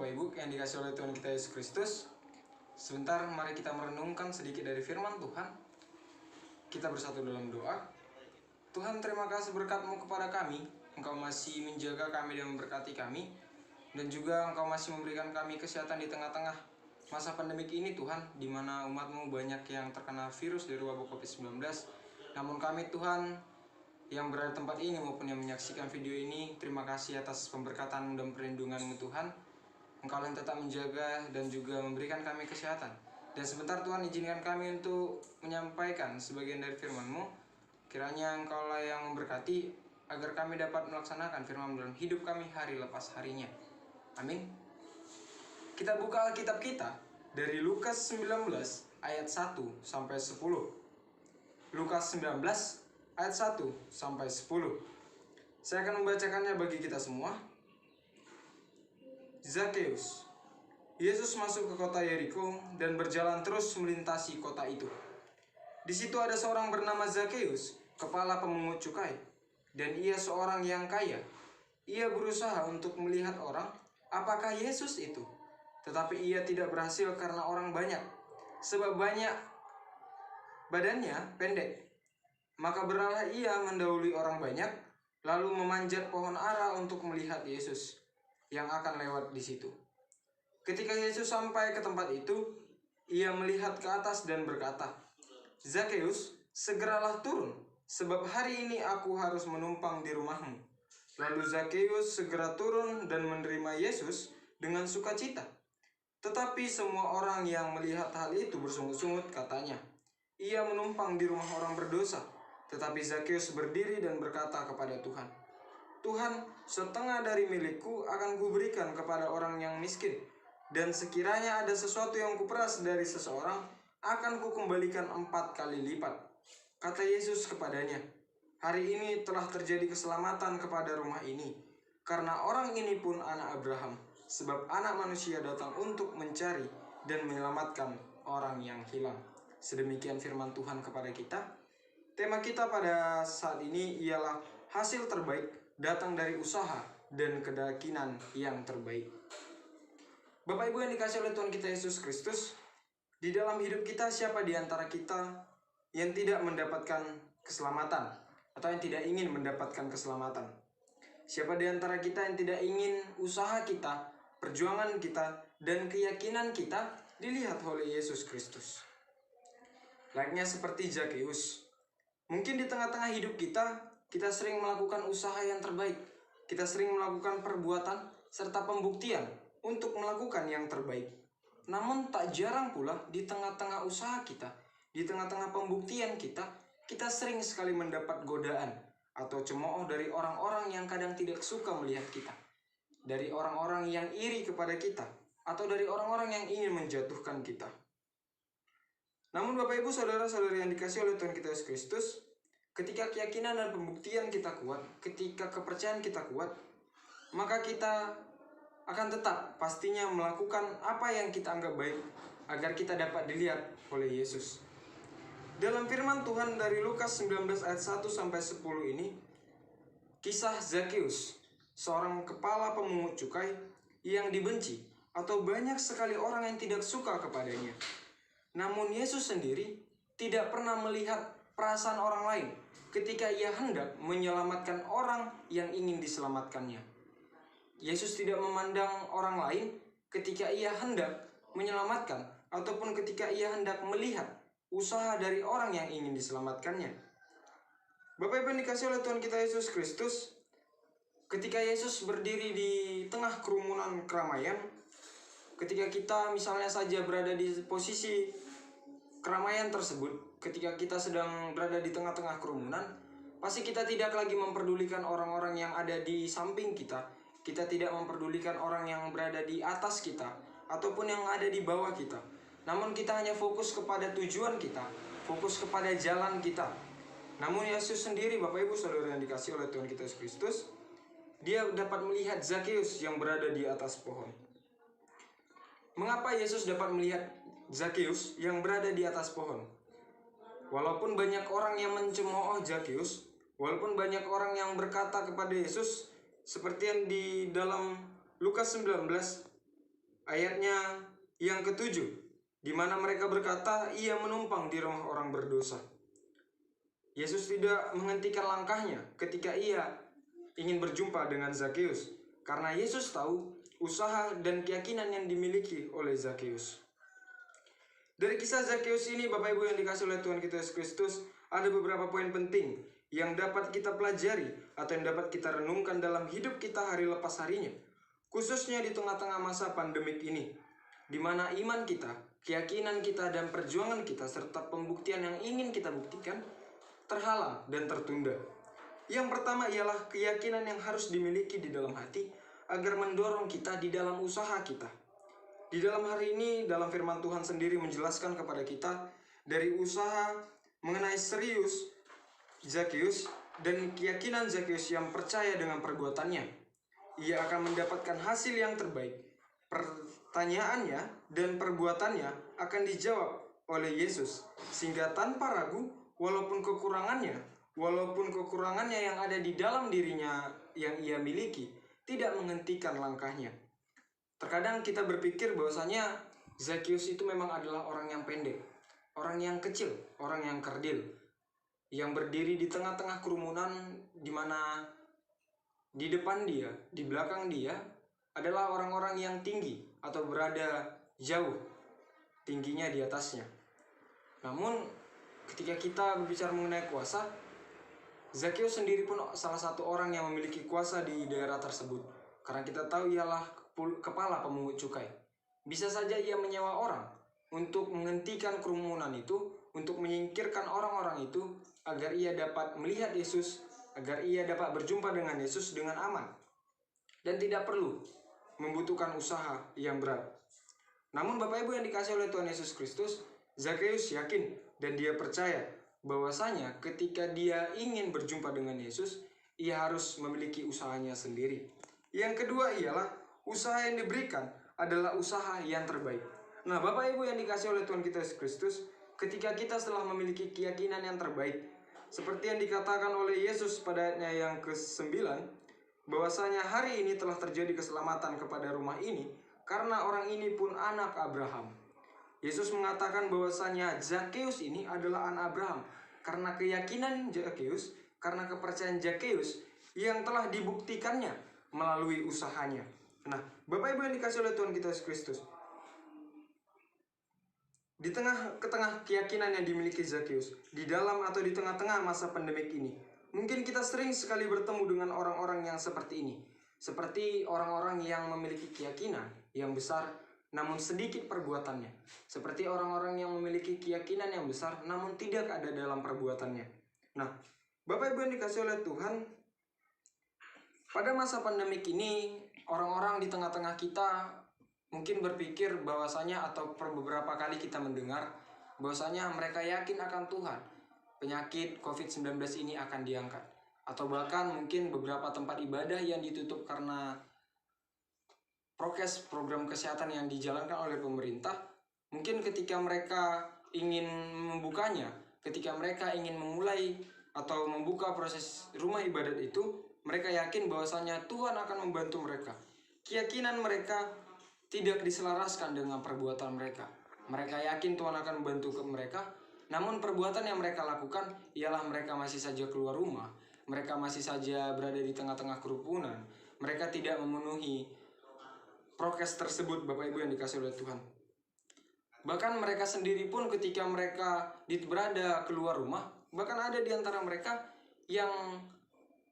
Bapak Ibu yang dikasih oleh Tuhan kita Yesus Kristus. Sebentar mari kita merenungkan sedikit dari firman Tuhan. Kita bersatu dalam doa. Tuhan, terima kasih berkat-Mu kepada kami. Engkau masih menjaga kami dan memberkati kami. Dan juga Engkau masih memberikan kami kesehatan di tengah-tengah masa pandemik ini Tuhan, di mana umat-Mu banyak yang terkena virus dari wabah COVID-19. Namun kami Tuhan yang berada di tempat ini maupun yang menyaksikan video ini, terima kasih atas pemberkatan dan perlindungan-Mu Tuhan. Engkau yang tetap menjaga dan juga memberikan kami kesehatan. Dan sebentar Tuhan, izinkan kami untuk menyampaikan sebagian dari firman-Mu. Kiranya Engkau yang memberkati agar kami dapat melaksanakan firman dalam hidup kami hari lepas harinya. Amin. Kita buka Alkitab kita dari Lukas 19 ayat 1 sampai 10. Lukas 19 ayat 1 sampai 10. Saya akan membacakannya bagi kita semua. Zakeus. Yesus masuk ke kota Yeriko dan berjalan terus melintasi kota itu. Di situ ada seorang bernama Zakeus, kepala pemungut cukai, dan ia seorang yang kaya. Ia berusaha untuk melihat orang, apakah Yesus itu. Tetapi ia tidak berhasil karena orang banyak, sebab banyak badannya pendek. Maka beralih ia mendahului orang banyak, lalu memanjat pohon ara untuk melihat Yesus yang akan lewat di situ. Ketika Yesus sampai ke tempat itu, ia melihat ke atas dan berkata, "Zakeus, segeralah turun, sebab hari ini aku harus menumpang di rumahmu." Lalu Zakeus segera turun dan menerima Yesus dengan sukacita. Tetapi semua orang yang melihat hal itu bersungut-sungut katanya, "Ia menumpang di rumah orang berdosa." Tetapi Zakeus berdiri dan berkata kepada Tuhan, "Tuhan, setengah dari milikku akan kuberikan kepada orang yang miskin. Dan sekiranya ada sesuatu yang kuperas dari seseorang, akan kukembalikan 4 kali lipat." Kata Yesus kepadanya, "Hari ini telah terjadi keselamatan kepada rumah ini, karena orang ini pun anak Abraham, sebab Anak Manusia datang untuk mencari dan menyelamatkan orang yang hilang." Sedemikian firman Tuhan kepada kita. Tema kita pada saat ini ialah hasil terbaik datang dari usaha dan keyakinan yang terbaik. Bapak Ibu yang dikasih oleh Tuhan kita Yesus Kristus, di dalam hidup kita siapa di antara kita yang tidak mendapatkan keselamatan atau yang tidak ingin mendapatkan keselamatan? Siapa di antara kita yang tidak ingin usaha kita, perjuangan kita, dan keyakinan kita dilihat oleh Yesus Kristus? Layaknya seperti Zakeus. Mungkin di tengah-tengah hidup kita sering melakukan usaha yang terbaik. Kita sering melakukan perbuatan serta pembuktian untuk melakukan yang terbaik. Namun tak jarang pula di tengah-tengah usaha kita, di tengah-tengah pembuktian kita sering sekali mendapat godaan atau cemooh dari orang-orang yang kadang tidak suka melihat kita. Dari orang-orang yang iri kepada kita, atau dari orang-orang yang ingin menjatuhkan kita. Namun Bapak Ibu saudara-saudari yang dikasih oleh Tuhan kita Yesus Kristus, ketika keyakinan dan pembuktian kita kuat, ketika kepercayaan kita kuat, maka kita akan tetap pastinya melakukan apa yang kita anggap baik agar kita dapat dilihat oleh Yesus. Dalam firman Tuhan dari Lukas 19 ayat 1 sampai 10 ini, kisah Zakeus, seorang kepala pemungut cukai yang dibenci atau banyak sekali orang yang tidak suka kepadanya. Namun Yesus sendiri tidak pernah melihat perasaan orang lain ketika ia hendak menyelamatkan orang yang ingin diselamatkannya. Yesus tidak memandang orang lain ketika ia hendak menyelamatkan ataupun ketika ia hendak melihat usaha dari orang yang ingin diselamatkannya. Bapak Ibu yang dikasih oleh Tuhan kita Yesus Kristus, ketika Yesus berdiri di tengah kerumunan keramaian, ketika kita misalnya saja berada di posisi keramaian tersebut, ketika kita sedang berada di tengah-tengah kerumunan, pasti kita tidak lagi memperdulikan orang-orang yang ada di samping kita. Kita tidak memperdulikan orang yang berada di atas kita ataupun yang ada di bawah kita. Namun kita hanya fokus kepada tujuan kita, fokus kepada jalan kita. Namun Yesus sendiri, Bapak Ibu saudara yang dikasih oleh Tuhan kita Yesus Kristus, dia dapat melihat Zakeus yang berada di atas pohon. Mengapa Yesus dapat melihat Zakeus yang berada di atas pohon? Walaupun banyak orang yang mencemooh Zakeus, walaupun banyak orang yang berkata kepada Yesus, seperti yang di dalam Lukas 19 ayatnya yang ke-7, di mana mereka berkata, ia menumpang di rumah orang berdosa. Yesus tidak menghentikan langkahnya ketika ia ingin berjumpa dengan Zakeus, karena Yesus tahu usaha dan keyakinan yang dimiliki oleh Zakeus. Dari kisah Zakeus ini, Bapak Ibu yang dikasih oleh Tuhan kita Yesus Kristus, ada beberapa poin penting yang dapat kita pelajari atau yang dapat kita renungkan dalam hidup kita hari lepas harinya, khususnya di tengah-tengah masa pandemik ini, di mana iman kita, keyakinan kita, dan perjuangan kita serta pembuktian yang ingin kita buktikan terhalang dan tertunda. Yang pertama ialah keyakinan yang harus dimiliki di dalam hati agar mendorong kita di dalam usaha kita. Di dalam hari ini, dalam firman Tuhan sendiri menjelaskan kepada kita dari usaha mengenai serius Zakeus dan keyakinan Zakeus yang percaya dengan perbuatannya. Ia akan mendapatkan hasil yang terbaik. Pertanyaannya dan perbuatannya akan dijawab oleh Yesus, sehingga tanpa ragu, walaupun kekurangannya yang ada di dalam dirinya yang ia miliki, tidak menghentikan langkahnya. Terkadang kita berpikir bahwasanya Zakeus itu memang adalah orang yang pendek, orang yang kecil, orang yang kerdil, yang berdiri di tengah-tengah kerumunan, di mana di depan dia, di belakang dia adalah orang-orang yang tinggi atau berada jauh tingginya di atasnya. Namun ketika kita berbicara mengenai kuasa, Zakeus sendiri pun salah satu orang yang memiliki kuasa di daerah tersebut, karena kita tahu ialah kepala pemungut cukai. Bisa saja ia menyewa orang untuk menghentikan kerumunan itu, untuk menyingkirkan orang-orang itu, agar ia dapat melihat Yesus, agar ia dapat berjumpa dengan Yesus dengan aman, dan tidak perlu membutuhkan usaha yang berat. Namun Bapak Ibu yang dikasih oleh Tuhan Yesus Kristus, Zakeus yakin dan dia percaya bahwasanya ketika dia ingin berjumpa dengan Yesus, ia harus memiliki usahanya sendiri. Yang kedua ialah usaha yang diberikan adalah usaha yang terbaik. Nah, Bapak Ibu yang dikasih oleh Tuhan kita Yesus Kristus, ketika kita setelah memiliki keyakinan yang terbaik, seperti yang dikatakan oleh Yesus pada ayatnya yang ke-9, bahwasanya hari ini telah terjadi keselamatan kepada rumah ini, karena orang ini pun anak Abraham. Yesus mengatakan bahwasanya Zakeus ini adalah anak Abraham, karena keyakinan Zakeus, karena kepercayaan Zakeus yang telah dibuktikannya melalui usahanya. Nah, Bapak Ibu yang dikasih oleh Tuhan kita Yesus Kristus, di tengah keyakinan yang dimiliki Zakeus, di dalam atau di tengah-tengah masa pandemik ini, mungkin kita sering sekali bertemu dengan orang-orang yang seperti ini. Seperti orang-orang yang memiliki keyakinan yang besar, namun sedikit perbuatannya. Seperti orang-orang yang memiliki keyakinan yang besar, namun tidak ada dalam perbuatannya. Nah, Bapak Ibu yang dikasih oleh Tuhan, pada masa pandemik ini, orang-orang di tengah-tengah kita mungkin berpikir bahwasanya, atau beberapa kali kita mendengar bahwasanya mereka yakin akan Tuhan, penyakit COVID-19 ini akan diangkat. Atau bahkan mungkin beberapa tempat ibadah yang ditutup karena prokes program kesehatan yang dijalankan oleh pemerintah, mungkin ketika mereka ingin membukanya, ketika mereka ingin memulai atau membuka proses rumah ibadat itu, mereka yakin bahwasanya Tuhan akan membantu mereka. Keyakinan mereka tidak diselaraskan dengan perbuatan mereka. Mereka yakin Tuhan akan membantu mereka, namun perbuatan yang mereka lakukan ialah mereka masih saja keluar rumah, mereka masih saja berada di tengah-tengah kerumunan, mereka tidak memenuhi prokes tersebut, Bapak Ibu yang dikasih oleh Tuhan. Bahkan mereka sendiri pun ketika mereka berada keluar rumah, bahkan ada di antara mereka yang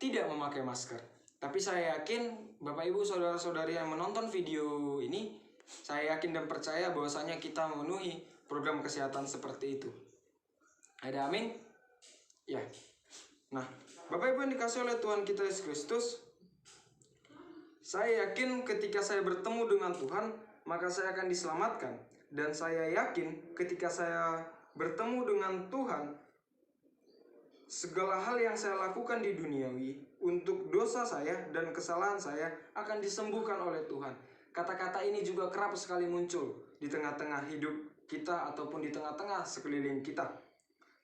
tidak memakai masker. Tapi saya yakin Bapak Ibu saudara-saudari yang menonton video ini, saya yakin dan percaya bahwasanya kita memenuhi program kesehatan seperti itu. Ada amin? Ya. Nah, Bapak Ibu yang dikasih oleh Tuhan kita Yesus Kristus, saya yakin ketika saya bertemu dengan Tuhan, maka saya akan diselamatkan. Dan saya yakin ketika saya bertemu dengan Tuhan, segala hal yang saya lakukan di duniawi untuk dosa saya dan kesalahan saya akan disembuhkan oleh Tuhan. Kata-kata ini juga kerap sekali muncul di tengah-tengah hidup kita ataupun di tengah-tengah sekeliling kita.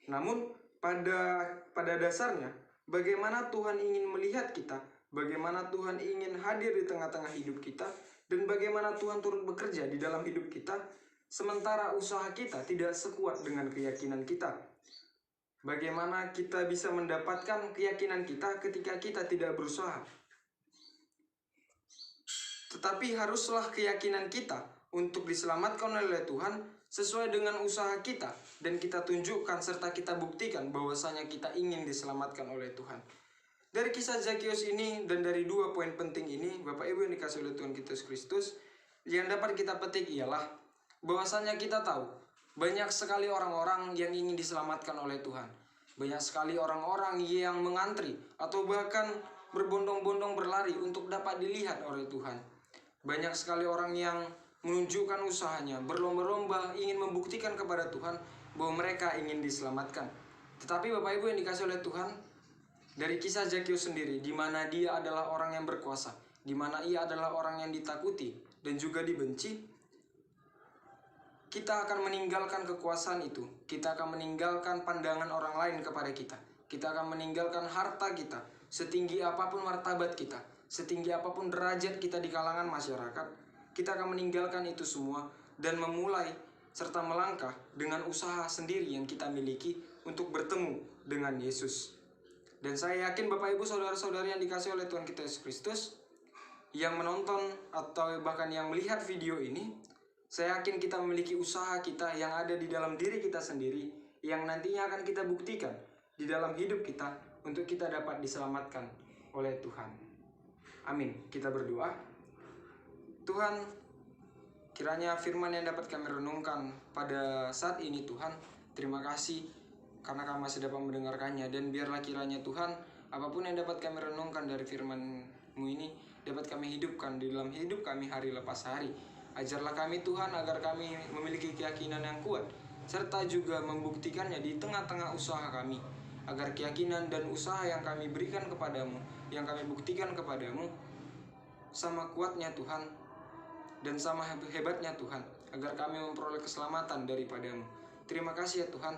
Namun pada dasarnya, bagaimana Tuhan ingin melihat kita, bagaimana Tuhan ingin hadir di tengah-tengah hidup kita, Dan bagaimana Tuhan turut bekerja di dalam hidup kita, sementara usaha kita tidak sekuat dengan keyakinan kita. Bagaimana kita bisa mendapatkan keyakinan kita ketika kita tidak berusaha? Tetapi haruslah keyakinan kita untuk diselamatkan oleh Tuhan sesuai dengan usaha kita, dan kita tunjukkan serta kita buktikan bahwasanya kita ingin diselamatkan oleh Tuhan. Dari kisah Zakeus ini dan dari dua poin penting ini, Bapak Ibu yang dikasihi oleh Tuhan kita Yesus Kristus, yang dapat kita petik ialah bahwasanya kita tahu banyak sekali orang-orang yang ingin diselamatkan oleh Tuhan. Banyak sekali orang-orang yang mengantri atau bahkan berbondong-bondong berlari untuk dapat dilihat oleh Tuhan. Banyak sekali orang yang menunjukkan usahanya, berlomba-lomba ingin membuktikan kepada Tuhan bahwa mereka ingin diselamatkan. Tetapi Bapak Ibu yang dikasihi oleh Tuhan, dari kisah Zakeus sendiri, di mana dia adalah orang yang berkuasa, di mana ia adalah orang yang ditakuti dan juga dibenci, kita akan meninggalkan kekuasaan itu. Kita akan meninggalkan pandangan orang lain kepada kita. Kita akan meninggalkan harta kita, setinggi apapun martabat kita, setinggi apapun derajat kita di kalangan masyarakat. Kita akan meninggalkan itu semua dan memulai serta melangkah dengan usaha sendiri yang kita miliki untuk bertemu dengan Yesus. Dan saya yakin Bapak Ibu saudara-saudari yang dikasihi oleh Tuhan kita Yesus Kristus, yang menonton atau bahkan yang melihat video ini, saya yakin kita memiliki usaha kita yang ada di dalam diri kita sendiri, yang nantinya akan kita buktikan di dalam hidup kita untuk kita dapat diselamatkan oleh Tuhan. Amin. Kita berdoa. Tuhan, kiranya firman yang dapat kami renungkan pada saat ini, Tuhan, terima kasih karena kami masih dapat mendengarkannya. Dan biarlah kiranya Tuhan, apapun yang dapat kami renungkan dari firman-Mu ini dapat kami hidupkan di dalam hidup kami hari lepas hari. Ajarlah kami Tuhan agar kami memiliki keyakinan yang kuat, serta juga membuktikannya di tengah-tengah usaha kami, agar keyakinan dan usaha yang kami berikan kepadamu, yang kami buktikan kepadamu, sama kuatnya Tuhan dan sama hebatnya Tuhan, agar kami memperoleh keselamatan daripadamu. Terima kasih ya Tuhan.